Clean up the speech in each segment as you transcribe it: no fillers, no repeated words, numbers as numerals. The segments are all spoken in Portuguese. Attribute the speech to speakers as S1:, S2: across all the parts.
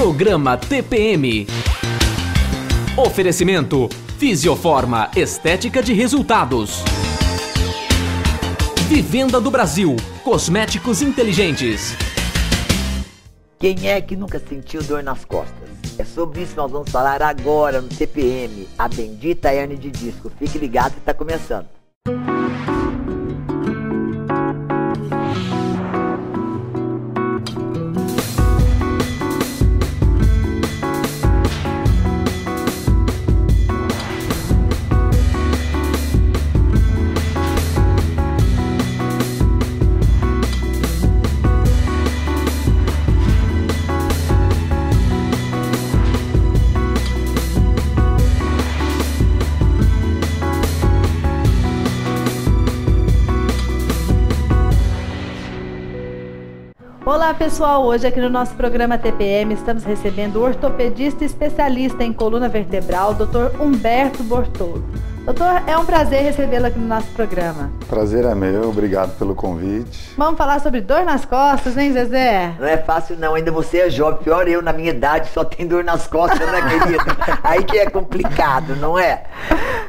S1: Programa TPM. Oferecimento Fisioforma Estética de Resultados. Vivenda do Brasil, cosméticos inteligentes.
S2: Quem é que nunca sentiu dor nas costas? É sobre isso que nós vamos falar agora no TPM, a bendita hérnia de disco. Fique ligado que está começando.
S3: Olá pessoal, hoje aqui no nosso programa TPM estamos recebendo o ortopedista especialista em coluna vertebral, Dr. Humberto Bortolo. Doutor, é um prazer recebê-lo aqui no nosso programa.
S4: Prazer é meu, obrigado pelo convite.
S3: Vamos falar sobre dor nas costas, hein, Zezé?
S2: Não é fácil não, ainda você é jovem, pior eu na minha idade só tem dor nas costas, né, querido? Aí que é complicado, não é?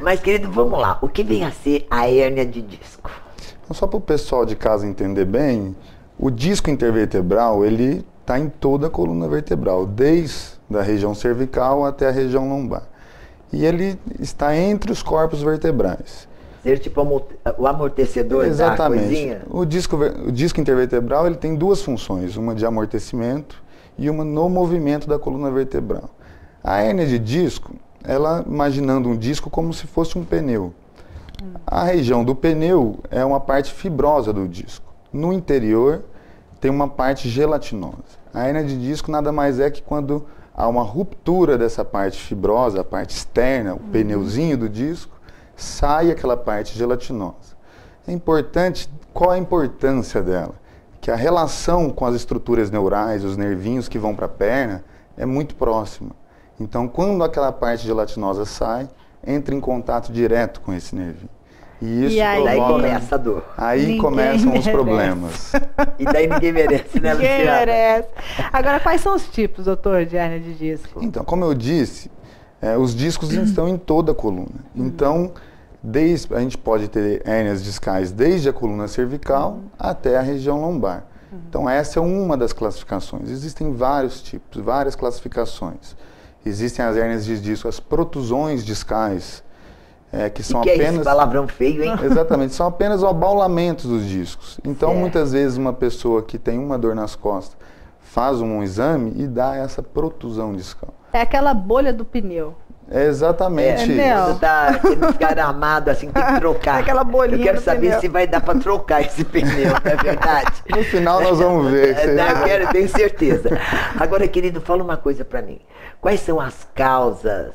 S2: Mas, querido, vamos lá, o que vem a ser a hérnia de disco?
S4: Só para o pessoal de casa entender bem, o disco intervertebral, ele está em toda a coluna vertebral, desde a região cervical até a região lombar. E ele está entre os corpos vertebrais.
S2: Ser tipo o amortecedor.
S4: Exatamente.
S2: Da coisinha?
S4: O disco intervertebral, ele tem duas funções, uma de amortecimento e uma no movimento da coluna vertebral. A hérnia de disco, ela imaginando um disco como se fosse um pneu. A região do pneu é uma parte fibrosa do disco. No interior tem uma parte gelatinosa. A hérnia de disco nada mais é que quando há uma ruptura dessa parte fibrosa, a parte externa, o pneuzinho do disco, sai aquela parte gelatinosa. É importante, qual a importância dela? Que a relação com as estruturas neurais, os nervinhos que vão para a perna, é muito próxima. Então, quando aquela parte gelatinosa sai, entra em contato direto com esse nervinho. E isso
S2: daí começa a dor.
S4: Aí começam os problemas.
S2: E daí ninguém merece, né, Luciana?
S3: Ninguém merece. Agora, quais são os tipos, doutor, de hérnia de disco?
S4: Então, como eu disse, os discos estão em toda a coluna. Então, a gente pode ter hérnias discais desde a coluna cervical até a região lombar. Então, essa é uma das classificações. Existem vários tipos, várias classificações. Existem as hérnias de disco, as protusões discais, que são apenas...
S2: é esse palavrão feio, hein?
S4: Exatamente, são apenas o abaulamento dos discos. Então, muitas vezes, uma pessoa que tem uma dor nas costas faz um exame e dá essa protusão discal.
S3: É aquela bolha do pneu.
S4: É exatamente isso.
S2: Quando tá descaramado, assim, tem que trocar.
S3: Aquela bolinha.
S2: Eu quero
S3: do
S2: saber
S3: pneu.
S2: se vai dar para trocar esse pneu, não é verdade?
S4: No final nós vamos ver.
S2: Eu tenho certeza. Agora, querido, fala uma coisa para mim. Quais são as causas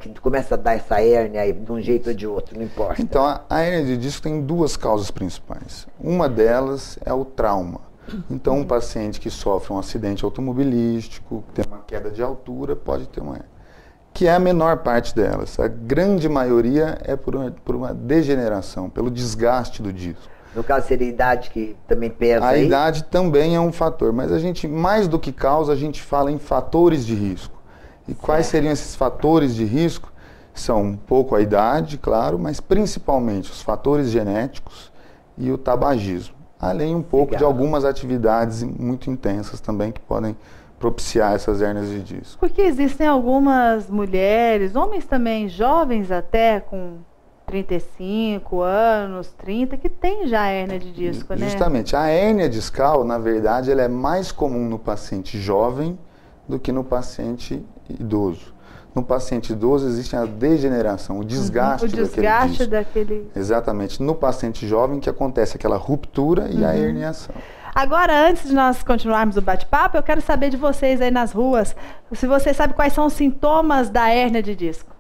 S2: que começa a dar essa hérnia aí, de um jeito ou de outro, não importa?
S4: Então, a hérnia de disco tem duas causas principais. Uma delas é o trauma. Então, um paciente que sofre um acidente automobilístico, tem uma queda de altura, pode ter uma hérnia. Que é a menor parte delas. A grande maioria é por uma degeneração, pelo desgaste do disco.
S2: No caso, seria a idade que também pesa
S4: aí? A
S2: aí?
S4: idade também é um fator, mas a gente, mais do que causa, a gente fala em fatores de risco. E quais seriam esses fatores de risco? São um pouco a idade, claro, mas principalmente os fatores genéticos e o tabagismo. Além um pouco de algumas atividades muito intensas também que podem propiciar essas hérnias de disco.
S3: Porque existem algumas mulheres, homens também, jovens até, com 35 anos, 30, que tem já hérnia de disco, né?
S4: Justamente. A hérnia discal, na verdade, ela é mais comum no paciente jovem do que no paciente idoso. No paciente idoso existe a degeneração, o desgaste daquele disco. Exatamente. No paciente jovem que acontece aquela ruptura e a herniação.
S3: Agora, antes de nós continuarmos o bate-papo, eu quero saber de vocês aí nas ruas, se vocês sabem quais são os sintomas da hérnia de disco.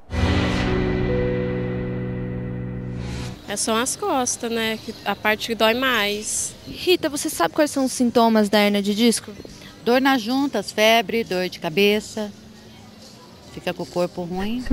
S5: São as costas, né? A parte que dói mais.
S6: Rita, você sabe quais são os sintomas da hérnia de disco?
S7: Dor nas juntas, febre, dor de cabeça.
S6: fica com o corpo ruim.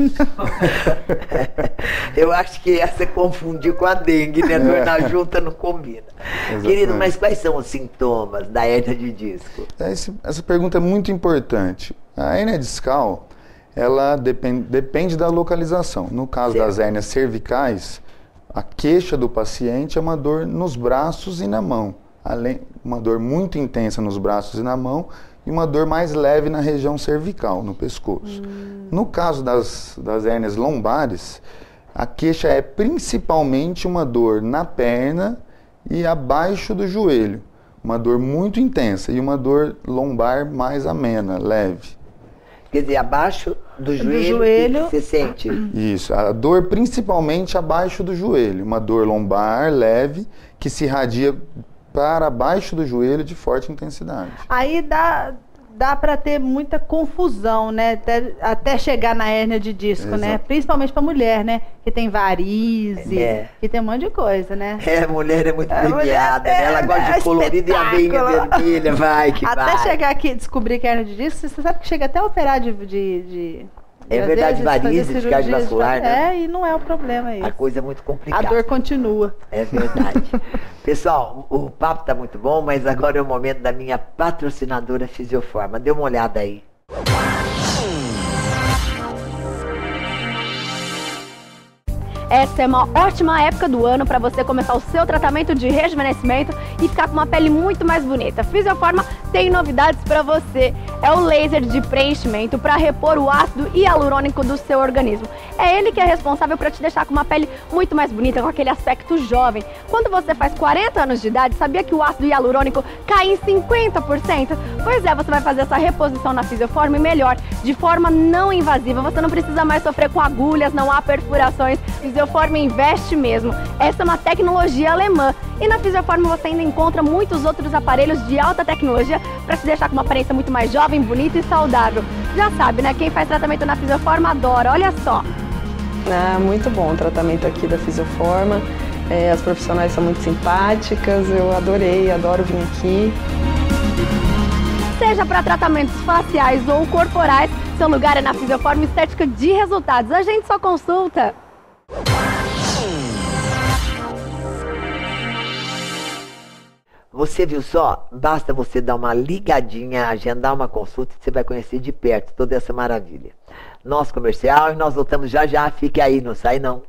S2: Eu acho que essa confundiu com a dengue, né? Dor na junta não combina.
S4: Exatamente.
S2: Querido, mas quais são os sintomas da hérnia de disco?
S4: Essa pergunta é muito importante. A hérnia discal, ela depende da localização. No caso das hérnias cervicais, a queixa do paciente é uma dor nos braços e na mão. Uma dor muito intensa nos braços e na mão e uma dor mais leve na região cervical, no pescoço. No caso das hérnias lombares, a queixa é principalmente uma dor na perna e abaixo do joelho. Uma dor muito intensa e uma dor lombar mais amena, leve.
S2: Quer dizer, abaixo do joelho. Que você sente?
S4: Isso, a dor principalmente abaixo do joelho. Uma dor lombar leve que se irradia para baixo do joelho de forte intensidade.
S3: Aí dá para ter muita confusão, né? Até chegar na hérnia de disco,
S4: Exato.
S3: né? Principalmente para mulher, né? Que tem varize, que tem um monte de coisa, né?
S2: Mulher é muito premiada, né? Ela gosta de colorido e a veinha vermelha, vai.
S3: Até chegar aqui e descobrir que é hérnia de disco, você sabe que chega até a operar de
S2: é verdade, varize, de cardiovascular, né?
S3: E não é o problema isso.
S2: A coisa é muito complicada.
S3: A dor continua.
S2: É verdade. Pessoal, o papo tá muito bom, mas agora é o momento da minha patrocinadora Fisioforma. Dê uma olhada aí.
S7: Essa é uma ótima época do ano para você começar o seu tratamento de rejuvenescimento e ficar com uma pele muito mais bonita. Fisioforma tem novidades para você. É o laser de preenchimento para repor o ácido hialurônico do seu organismo. É ele que é responsável para te deixar com uma pele muito mais bonita, com aquele aspecto jovem. Quando você faz 40 anos de idade, sabia que o ácido hialurônico cai em 50%? Pois é, você vai fazer essa reposição na Fisioforma e melhor, de forma não invasiva. Você não precisa mais sofrer com agulhas, não há perfurações. Fisioforma investe mesmo. Essa é uma tecnologia alemã. E na Fisioforma você ainda encontra muitos outros aparelhos de alta tecnologia para te deixar com uma aparência muito mais jovem, bonita e saudável. Já sabe, né? Quem faz tratamento na Fisioforma adora. Olha só.
S8: Muito bom o tratamento aqui da Fisioforma. As profissionais são muito simpáticas. Eu adoro vir aqui.
S7: Seja para tratamentos faciais ou corporais, seu lugar é na Fisioforma Estética de Resultados. A gente só consulta.
S2: Você viu só? Basta você dar uma ligadinha, agendar uma consulta e você vai conhecer de perto toda essa maravilha. Nosso comercial e nós voltamos já já. Fique aí, não sai não.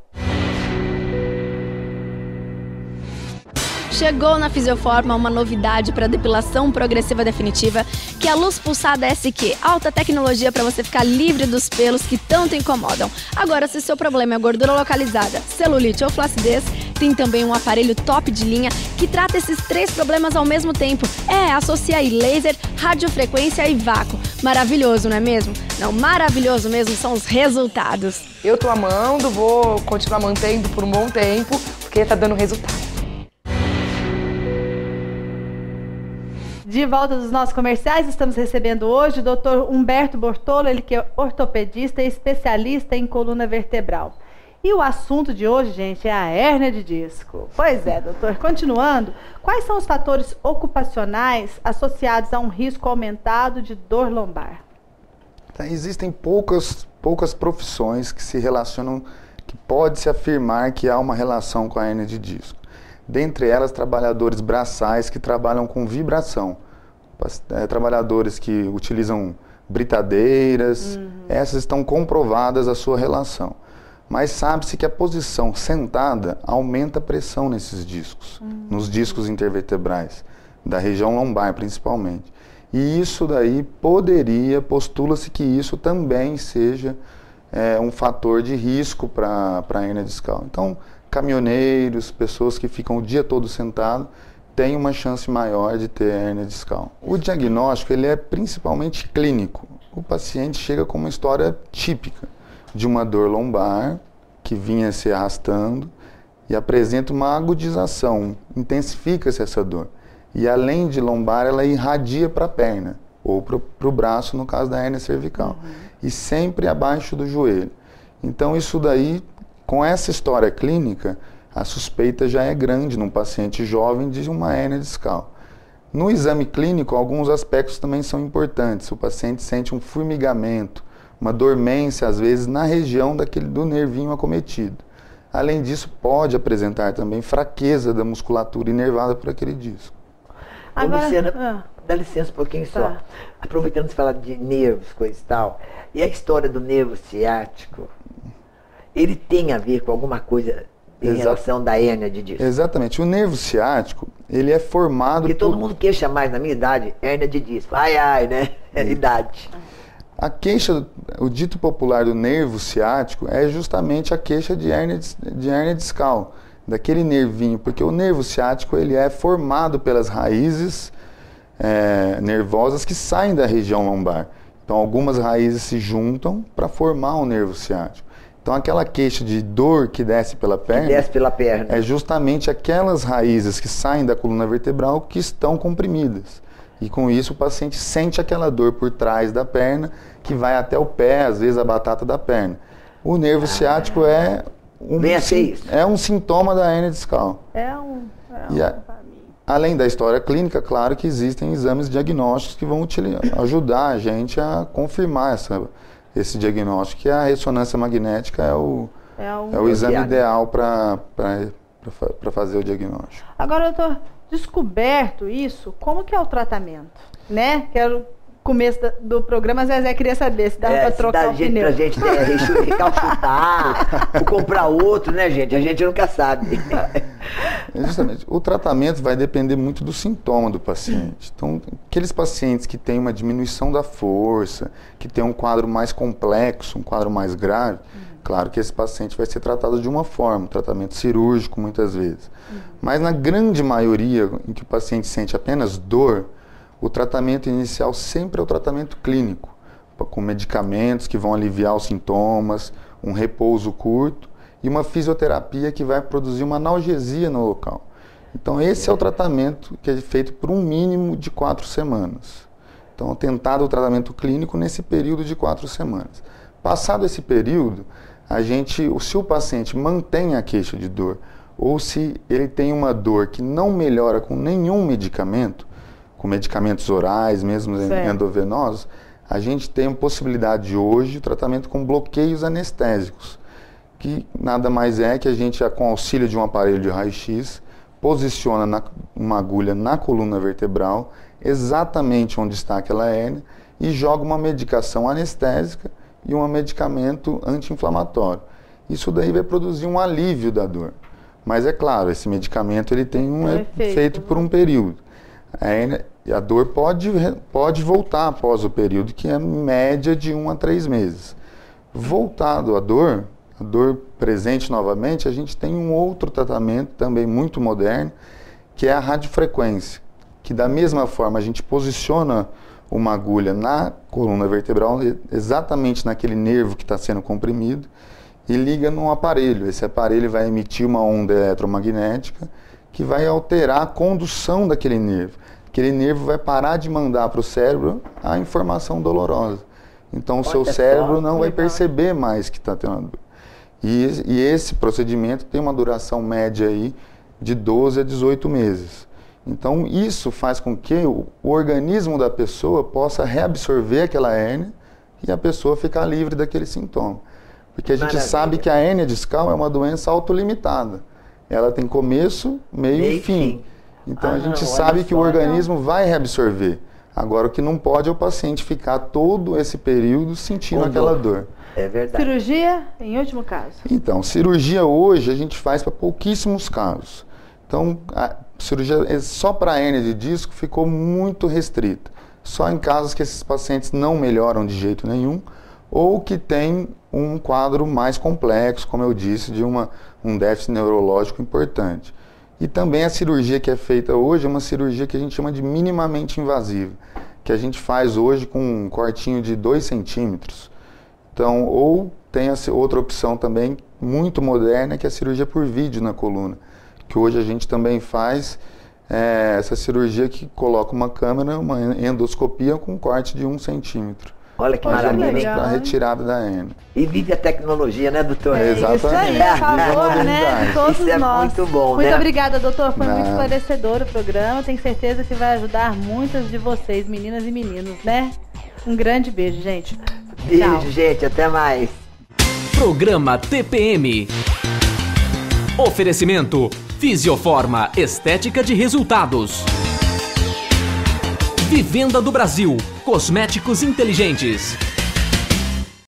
S7: Chegou na Fisioforma uma novidade para depilação progressiva definitiva, que é a Luz Pulsada SQ, alta tecnologia para você ficar livre dos pelos que tanto incomodam. Agora, se seu problema é gordura localizada, celulite ou flacidez, tem também um aparelho top de linha que trata esses 3 problemas ao mesmo tempo. Associa aí laser, radiofrequência e vácuo. Maravilhoso, não é mesmo? Não, maravilhoso mesmo são os resultados.
S8: Eu tô amando, vou continuar mantendo por um bom tempo, porque tá dando resultado.
S3: De volta dos nossos comerciais, estamos recebendo hoje o Dr. Humberto Bortolo, ele que é ortopedista e especialista em coluna vertebral. E o assunto de hoje, gente, é a hérnia de disco. Pois é, doutor. Continuando, quais são os fatores ocupacionais associados a um risco aumentado de dor lombar?
S4: Existem poucas profissões que se relacionam, que pode-se afirmar que há uma relação com a hérnia de disco. Dentre elas, trabalhadores braçais que trabalham com vibração. Trabalhadores que utilizam britadeiras, essas estão comprovadas a sua relação. Mas sabe-se que a posição sentada aumenta a pressão nesses discos, nos discos intervertebrais, da região lombar principalmente. E isso daí postula-se que isso também seja um fator de risco para a hérnia discal. Então, caminhoneiros, pessoas que ficam o dia todo sentados, têm uma chance maior de ter hérnia discal. O diagnóstico ele é principalmente clínico. O paciente chega com uma história típica de uma dor lombar que vinha se arrastando e apresenta uma agudização, intensifica-se essa dor. E além de lombar, ela irradia para a perna, ou para o braço, no caso da hérnia cervical, e sempre abaixo do joelho. Então isso daí, com essa história clínica, a suspeita já é grande num paciente jovem de uma hérnia discal. No exame clínico, alguns aspectos também são importantes. O paciente sente um formigamento, uma dormência, às vezes, na região do nervinho acometido. Além disso, pode apresentar também fraqueza da musculatura inervada por aquele disco.
S2: Agora, Luciana, dá licença um pouquinho só. Aproveitando de falar de nervos, coisa e tal, e a história do nervo ciático, ele tem a ver com alguma coisa em relação da hérnia de disco? Exatamente.
S4: O nervo ciático, ele é formado
S2: Porque todo mundo queixa mais, na minha idade, hérnia de disco. Ai, ai, né? É idade.
S4: A queixa, o dito popular do nervo ciático é justamente a queixa de hérnia discal, daquele nervinho, porque o nervo ciático ele é formado pelas raízes nervosas que saem da região lombar. Então algumas raízes se juntam para formar o nervo ciático. Então aquela queixa de dor que desce pela perna, é justamente aquelas raízes que saem da coluna vertebral que estão comprimidas. E com isso o paciente sente aquela dor por trás da perna, que vai até o pé, às vezes a batata da perna. O nervo ciático é um sintoma da hérnia discal. Além da história clínica, claro que existem exames diagnósticos que vão ajudar a gente a confirmar esse diagnóstico, que a ressonância magnética é o exame ideal para fazer o diagnóstico.
S3: Agora, doutor, descoberto isso, como que é o tratamento? Né? Quero começo do programa, Zezé queria saber se dava para trocar o pneu.
S2: Pra gente recalchutar, ou comprar outro, né, gente? A gente nunca sabe.
S4: Justamente. O tratamento vai depender muito do sintoma do paciente. Então, aqueles pacientes que têm uma diminuição da força, que têm um quadro mais complexo, um quadro mais grave, claro que esse paciente vai ser tratado de uma forma, um tratamento cirúrgico muitas vezes. Mas na grande maioria, em que o paciente sente apenas dor, o tratamento inicial sempre é o tratamento clínico, com medicamentos que vão aliviar os sintomas, um repouso curto e uma fisioterapia que vai produzir uma analgesia no local. Então esse é o tratamento que é feito por um mínimo de 4 semanas. Então é tentado o tratamento clínico nesse período de 4 semanas. Passado esse período, se o paciente mantém a queixa de dor, ou se ele tem uma dor que não melhora com nenhum medicamento, com medicamentos orais, mesmo endovenosos, a gente tem a possibilidade hoje de tratamento com bloqueios anestésicos, que nada mais é que a gente, com auxílio de um aparelho de raio-x, posiciona uma agulha na coluna vertebral, exatamente onde está aquela hérnia, e joga uma medicação anestésica e um medicamento anti-inflamatório. Isso daí vai produzir um alívio da dor. Mas é claro, esse medicamento ele tem um efeito por um período. A dor pode voltar após o período, que é média de 1 a 3 meses. Voltado a dor presente novamente, a gente tem um outro tratamento também muito moderno, que é a radiofrequência, que da mesma forma a gente posiciona uma agulha na coluna vertebral, exatamente naquele nervo que está sendo comprimido, e liga num aparelho. Esse aparelho vai emitir uma onda eletromagnética que vai alterar a condução daquele nervo. Aquele nervo vai parar de mandar para o cérebro a informação dolorosa. Então o seu cérebro não vai perceber mais que está tendo dor. E esse procedimento tem uma duração média aí de 12 a 18 meses. Então isso faz com que o organismo da pessoa possa reabsorver aquela hérnia e a pessoa ficar livre daquele sintoma. Porque a gente sabe que a hérnia discal é uma doença autolimitada. Ela tem começo, meio e fim. Então a gente sabe que o organismo vai reabsorver. Agora o que não pode é o paciente ficar todo esse período sentindo aquela dor.
S2: É verdade.
S3: Cirurgia, em último caso?
S4: Então, cirurgia hoje a gente faz para pouquíssimos casos. Então, a cirurgia só para a hérnia de disco ficou muito restrita. Só em casos que esses pacientes não melhoram de jeito nenhum, ou que tem um quadro mais complexo, como eu disse, de um déficit neurológico importante. E também a cirurgia que é feita hoje é uma cirurgia que a gente chama de minimamente invasiva, que a gente faz hoje com um cortinho de 2 centímetros. Então, ou tem outra opção também muito moderna, que é a cirurgia por vídeo na coluna, que hoje a gente também faz essa cirurgia que coloca uma câmera, uma endoscopia com um corte de 1 centímetro.
S2: Olha que maravilha.
S4: Para a retirada da hérnia.
S2: E vive a tecnologia, né, doutor?
S4: Exatamente.
S3: Isso aí, a favor, né, de todos
S2: isso é
S3: nós.
S2: Muito bom,
S3: Muito
S2: né?
S3: obrigada, doutor. Foi muito esclarecedor o programa. Tenho certeza que vai ajudar muitas de vocês, meninas e meninos, né? Um grande beijo, gente.
S2: Beijo, gente. Até mais.
S1: Programa TPM. Oferecimento Fisioforma, estética de resultados. Vivenda do Brasil, cosméticos inteligentes.